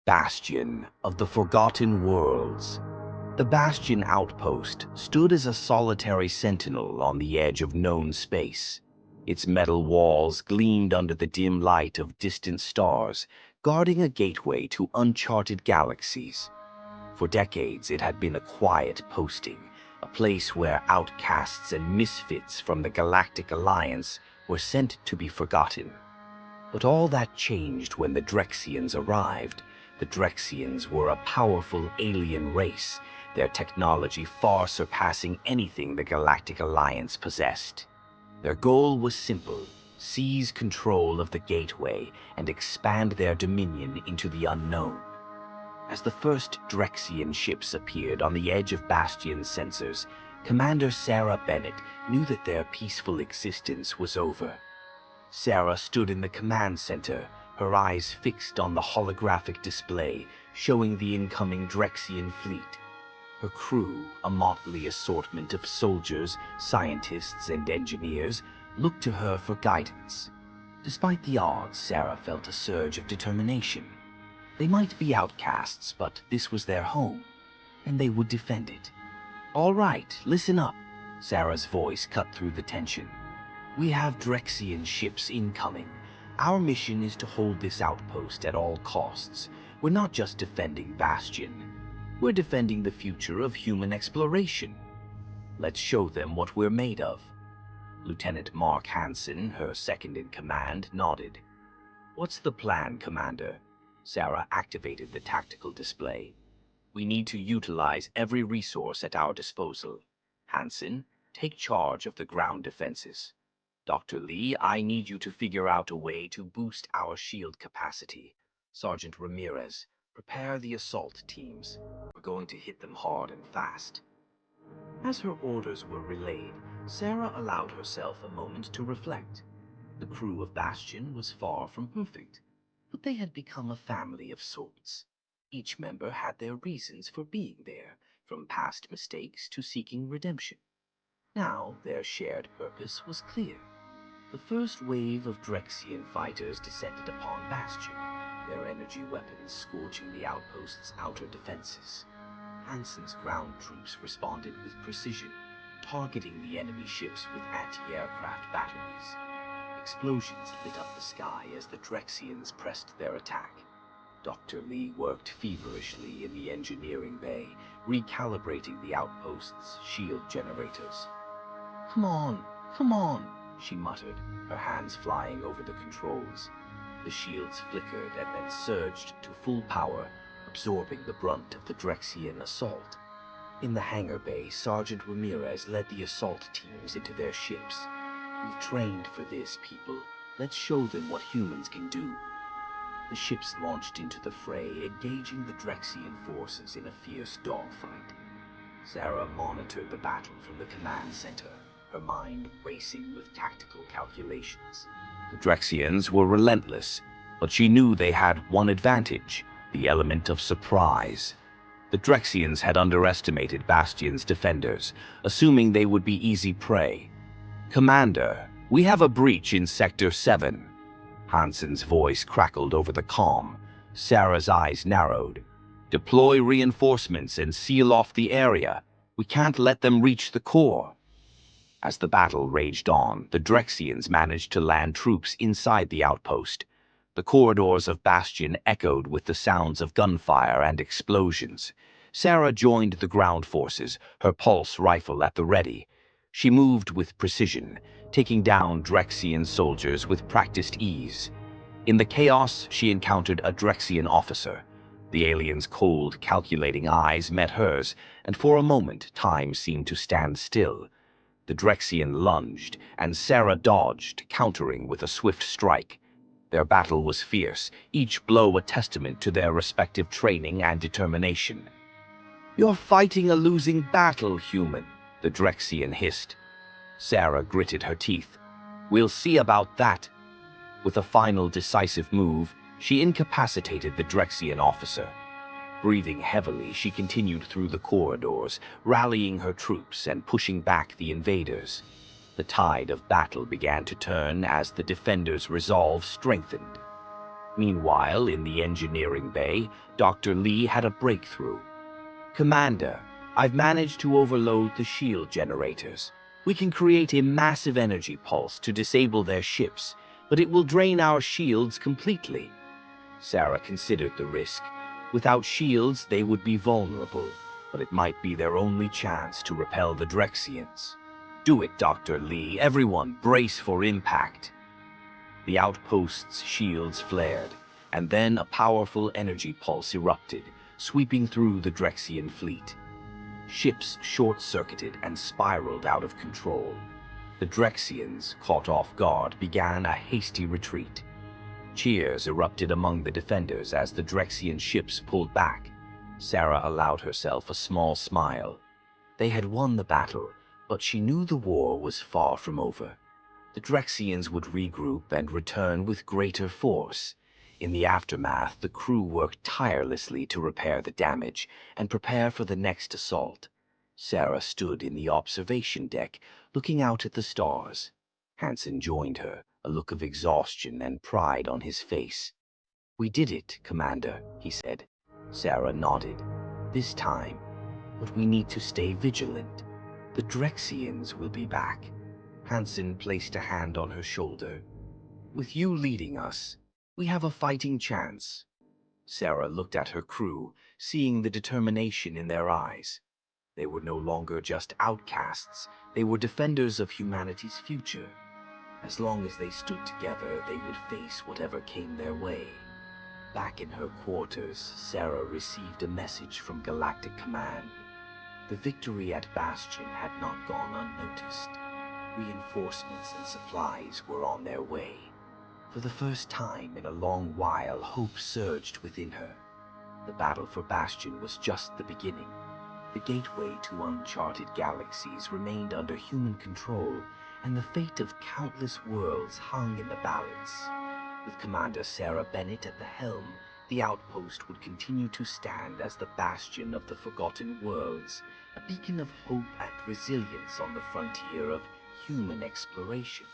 Bastion of the Forgotten Worlds. The Bastion outpost stood as a solitary sentinel on the edge of known space. Its metal walls gleamed under the dim light of distant stars, guarding a gateway to uncharted galaxies. For decades, it had been a quiet posting, a place where outcasts and misfits from the Galactic Alliance were sent to be forgotten. But all that changed when the Drexians arrived. The Drexians were a powerful alien race, their technology far surpassing anything the Galactic Alliance possessed. Their goal was simple: seize control of the gateway and expand their dominion into the unknown. As the first Drexian ships appeared on the edge of Bastion's sensors, Commander Sarah Bennett knew that their peaceful existence was over. Sarah stood in the command center, her eyes fixed on the holographic display showing the incoming Drexian fleet. Her crew, a motley assortment of soldiers, scientists, and engineers, looked to her for guidance. Despite the odds, Sarah felt a surge of determination. They might be outcasts, but this was their home, and they would defend it. "All right, listen up," Sarah's voice cut through the tension. "We have Drexian ships incoming. Our mission is to hold this outpost at all costs. We're not just defending Bastion. We're defending the future of human exploration. Let's show them what we're made of." Lieutenant Mark Hansen, her second-in-command, nodded. "What's the plan, Commander?" Sarah activated the tactical display. "We need to utilize every resource at our disposal. Hansen, take charge of the ground defenses. Dr. Lee, I need you to figure out a way to boost our shield capacity. Sergeant Ramirez, prepare the assault teams. We're going to hit them hard and fast." As her orders were relayed, Sarah allowed herself a moment to reflect. The crew of Bastion was far from perfect, but they had become a family of sorts. Each member had their reasons for being there, from past mistakes to seeking redemption. Now their shared purpose was clear. The first wave of Drexian fighters descended upon Bastion, their energy weapons scorching the outpost's outer defenses. Hansen's ground troops responded with precision, targeting the enemy ships with anti-aircraft batteries. Explosions lit up the sky as the Drexians pressed their attack. Dr. Lee worked feverishly in the engineering bay, recalibrating the outpost's shield generators. Come on," she muttered, her hands flying over the controls. The shields flickered and then surged to full power, absorbing the brunt of the Drexian assault. In the hangar bay, Sergeant Ramirez led the assault teams into their ships. "We've trained for this, people. Let's show them what humans can do." The ships launched into the fray, engaging the Drexian forces in a fierce dogfight. Sarah monitored the battle from the command center, her mind racing with tactical calculations. The Drexians were relentless, but she knew they had one advantage: the element of surprise. The Drexians had underestimated Bastion's defenders, assuming they would be easy prey. "Commander, we have a breach in Sector 7. Hansen's voice crackled over the comm. Sarah's eyes narrowed. "Deploy reinforcements and seal off the area. We can't let them reach the core." As the battle raged on, the Drexians managed to land troops inside the outpost. The corridors of Bastion echoed with the sounds of gunfire and explosions. Sarah joined the ground forces, her pulse rifle at the ready. She moved with precision, taking down Drexian soldiers with practiced ease. In the chaos, she encountered a Drexian officer. The alien's cold, calculating eyes met hers, and for a moment time seemed to stand still. The Drexian lunged, and Sarah dodged, countering with a swift strike. Their battle was fierce, each blow a testament to their respective training and determination. "You're fighting a losing battle, human," the Drexian hissed. Sarah gritted her teeth. "We'll see about that." With a final decisive move, she incapacitated the Drexian officer. Breathing heavily, she continued through the corridors, rallying her troops and pushing back the invaders. The tide of battle began to turn as the defenders' resolve strengthened. Meanwhile, in the engineering bay, Dr. Lee had a breakthrough. "Commander, I've managed to overload the shield generators. We can create a massive energy pulse to disable their ships, but it will drain our shields completely." Sarah considered the risk. Without shields, they would be vulnerable, but it might be their only chance to repel the Drexians. "Do it, Dr. Lee. Everyone, brace for impact." The outpost's shields flared, and then a powerful energy pulse erupted, sweeping through the Drexian fleet. Ships short-circuited and spiraled out of control. The Drexians, caught off guard, began a hasty retreat. Cheers erupted among the defenders as the Drexian ships pulled back. Sarah allowed herself a small smile. They had won the battle, but she knew the war was far from over. The Drexians would regroup and return with greater force. In the aftermath, the crew worked tirelessly to repair the damage and prepare for the next assault. Sarah stood in the observation deck, looking out at the stars. Hansen joined her, a look of exhaustion and pride on his face. "We did it, Commander," he said. Sarah nodded. "This time, but we need to stay vigilant. The Drexians will be back." Hansen placed a hand on her shoulder. "With you leading us, we have a fighting chance." Sarah looked at her crew, seeing the determination in their eyes. They were no longer just outcasts, they were defenders of humanity's future. As long as they stood together, they would face whatever came their way. Back in her quarters, Sarah received a message from Galactic Command. The victory at Bastion had not gone unnoticed. Reinforcements and supplies were on their way. For the first time in a long while, hope surged within her. The battle for Bastion was just the beginning. The gateway to uncharted galaxies remained under human control, and the fate of countless worlds hung in the balance. With Commander Sarah Bennett at the helm, the Outpost would continue to stand as the bastion of the forgotten worlds, a beacon of hope and resilience on the frontier of human exploration.